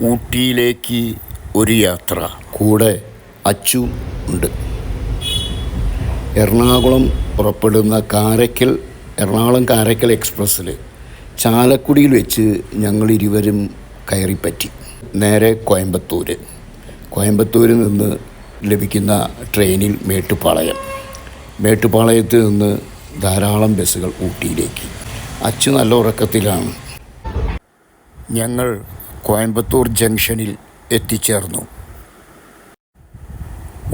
ഊട്ടിയിലേക്ക് ഒരു യാത്ര. കൂടെ അച്ചു ഉണ്ട്. എറണാകുളം പുറപ്പെടുന്ന എറണാകുളം കാരയ്ക്കൽ എക്സ്പ്രസ്സിൽ ചാലക്കുടിയിൽ വെച്ച് ഞങ്ങൾ ഇരുവരും കയറിപ്പറ്റി. നേരെ കോയമ്പത്തൂരിൽ നിന്ന് ലഭിക്കുന്ന ട്രെയിനിൽ മേട്ടുപ്പാളയത്ത് നിന്ന് ധാരാളം ബസ്സുകൾ ഊട്ടിയിലേക്ക്. അച്ചു നല്ല ഉറക്കത്തിലാണ്. ഞങ്ങൾ കോയമ്പത്തൂർ ജംഗ്ഷനിൽ എത്തിച്ചേർന്നു.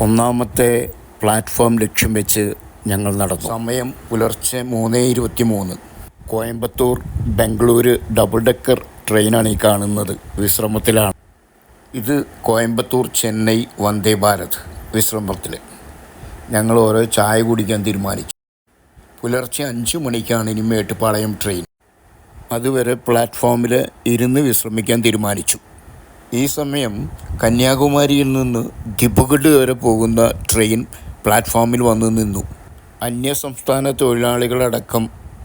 ഒന്നാമത്തെ പ്ലാറ്റ്ഫോം ലക്ഷ്യം വെച്ച് ഞങ്ങൾ നടന്നു. സമയം പുലർച്ചെ 3:23. കോയമ്പത്തൂർ ബംഗളൂരു ഡബിൾ ഡെക്കർ ട്രെയിനാണ് ഈ കാണുന്നത്. വിശ്രമത്തിലാണ്. ഇത് കോയമ്പത്തൂർ ചെന്നൈ വന്ദേ ഭാരത് വിശ്രമത്തിൽ. ഞങ്ങൾ ഓരോ ചായ കുടിക്കാൻ തീരുമാനിച്ചു. പുലർച്ചെ 5 മണിക്കാണ് ഇനി മേട്ടുപ്പാളയം ട്രെയിൻ. അതുവരെ പ്ലാറ്റ്ഫോമിൽ ഇരുന്ന് വിശ്രമിക്കാൻ തീരുമാനിച്ചു. ഈ സമയം കന്യാകുമാരിയിൽ നിന്ന് ദിബ്രുഗഡ് വരെ പോകുന്ന ട്രെയിൻ പ്ലാറ്റ്ഫോമിൽ വന്നു നിന്നു. അന്യസംസ്ഥാന തൊഴിലാളികളടക്കം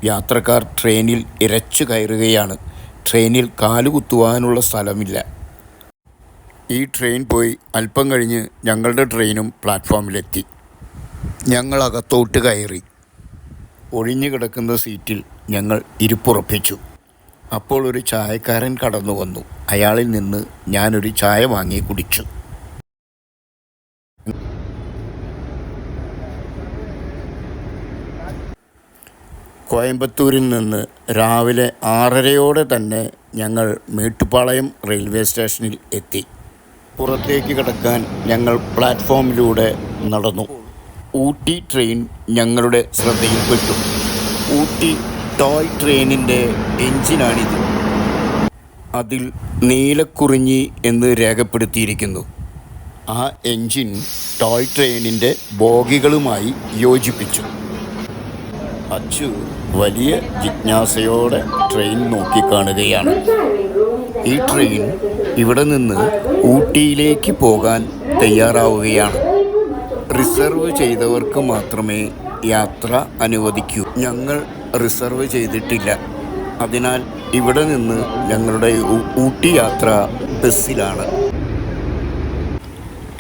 യാത്രക്കാർ ട്രെയിനിൽ ഇരച്ചു കയറുകയാണ്. ട്രെയിനിൽ കാലുകുത്തുവാനുള്ള സ്ഥലമില്ല. ഈ ട്രെയിൻ പോയി അല്പം കഴിഞ്ഞ് ഞങ്ങളുടെ ട്രെയിനും പ്ലാറ്റ്ഫോമിലെത്തി. ഞങ്ങൾ അകത്തോട്ട് കയറി. ഒഴിഞ്ഞു കിടക്കുന്ന സീറ്റിൽ ഞങ്ങൾ ഇരിപ്പുറപ്പിച്ചു. അപ്പോൾ ഒരു ചായക്കാരൻ കടന്നു വന്നു. അയാളിൽ നിന്ന് ഞാനൊരു ചായ വാങ്ങി കുടിച്ചു. കോയമ്പത്തൂരിൽ നിന്ന് രാവിലെ 6:30 തന്നെ ഞങ്ങൾ മേട്ടുപ്പാളയം റെയിൽവേ സ്റ്റേഷനിൽ എത്തി. പുറത്തേക്ക് കടക്കാൻ ഞങ്ങൾ പ്ലാറ്റ്ഫോമിലൂടെ നടന്നു. ഊട്ടി ട്രെയിൻ ഞങ്ങളുടെ ശ്രദ്ധയിൽപ്പെട്ടു. ഊട്ടി ടോയ് ട്രെയിനിൻ്റെ എൻജിനാണിത്. അതിൽ നീലക്കുറിഞ്ഞി എന്ന് രേഖപ്പെടുത്തിയിരിക്കുന്നു. ആ എൻജിൻ ടോയ് ട്രെയിനിൻ്റെ ബോഗികളുമായി യോജിപ്പിച്ചു. അച്ചു വലിയ ജിജ്ഞാസയോടെ ട്രെയിൻ നോക്കിക്കാണുകയാണ്. ഈ ട്രെയിൻ ഇവിടെ നിന്ന് ഊട്ടിയിലേക്ക് പോകാൻ തയ്യാറാവുകയാണ്. റിസർവ് ചെയ്തവർക്ക് മാത്രമേ യാത്ര അനുവദിക്കൂ. ഞങ്ങൾ റിസർവ് ചെയ്തിട്ടില്ല. അതിനാൽ ഇവിടെ നിന്ന് ഞങ്ങളുടെ ഊട്ടി യാത്ര ബസ്സിലാണ്.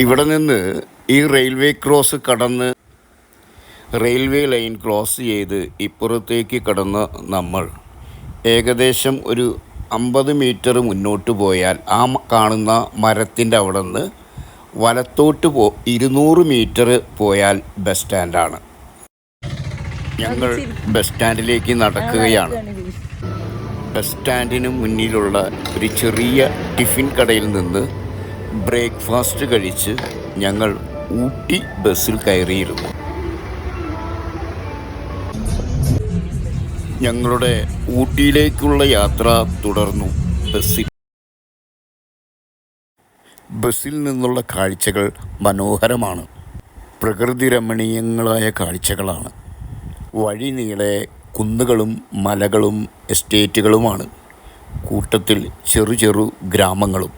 ഇവിടെ നിന്ന് ഈ റെയിൽവേ ക്രോസ് കടന്ന് റെയിൽവേ ലൈൻ ക്രോസ് ചെയ്ത് ഇപ്പുറത്തേക്ക് കടന്ന് നമ്മൾ ഏകദേശം ഒരു 50 മീറ്റർ മുന്നോട്ട് പോയാൽ ആ കാണുന്ന മരത്തിൻ്റെ അവിടെ നിന്ന് വലത്തോട്ട് 200 മീറ്റർ പോയാൽ ബസ് സ്റ്റാൻഡാണ്. ഞങ്ങൾ ബസ് സ്റ്റാൻഡിലേക്ക് നടക്കുകയാണ്. ബസ് സ്റ്റാൻഡിന് മുന്നിലുള്ള ഒരു ചെറിയ ടിഫിൻ കടയിൽ നിന്ന് ബ്രേക്ക്ഫാസ്റ്റ് കഴിച്ച് ഞങ്ങൾ ഊട്ടി ബസ്സിൽ കയറിയിരുന്നു. ഞങ്ങളുടെ ഊട്ടിയിലേക്കുള്ള യാത്ര തുടർന്നു. ബസ്സിൽ നിന്നുള്ള കാഴ്ചകൾ മനോഹരമാണ്. പ്രകൃതി രമണീയങ്ങളായ കാഴ്ചകളാണ്. വഴി നീളെ കുന്നുകളും മലകളും എസ്റ്റേറ്റുകളുമാണ്. കൂട്ടത്തിൽ ചെറു ഗ്രാമങ്ങളും.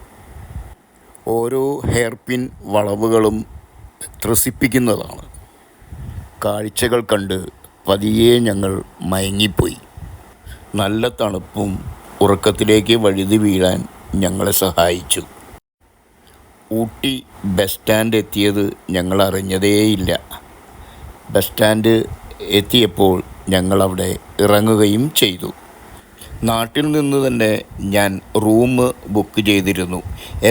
ഓരോ ഹെയർപിൻ വളവുകളും ത്രസിപ്പിക്കുന്നതാണ്. കാഴ്ചകൾ കണ്ട് പതിയെ ഞങ്ങൾ മയങ്ങിപ്പോയി. നല്ല തണുപ്പും ഉറക്കത്തിലേക്ക് വഴുതി വീഴാൻ ഞങ്ങളെ സഹായിച്ചു. ഊട്ടി ബസ് സ്റ്റാൻഡ് എത്തിയത് ഞങ്ങൾ അറിഞ്ഞതേയില്ല. ബസ് സ്റ്റാൻഡ് എത്തിയപ്പോൾ ഞങ്ങളവിടെ ഇറങ്ങുകയും ചെയ്തു. നാട്ടിൽ നിന്ന് തന്നെ ഞാൻ റൂം ബുക്ക് ചെയ്തിരുന്നു.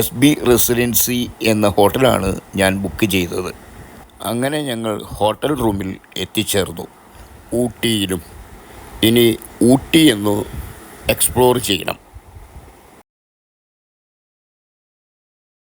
SB റെസിഡൻസി എന്ന ഹോട്ടലാണ് ഞാൻ ബുക്ക് ചെയ്തത്. അങ്ങനെ ഞങ്ങൾ ഹോട്ടൽ റൂമിൽ എത്തിച്ചേർന്നു. ഊട്ടിയിലും ഇനി ഊട്ടി എന്ന് എക്സ്പ്ലോർ ചെയ്യണം.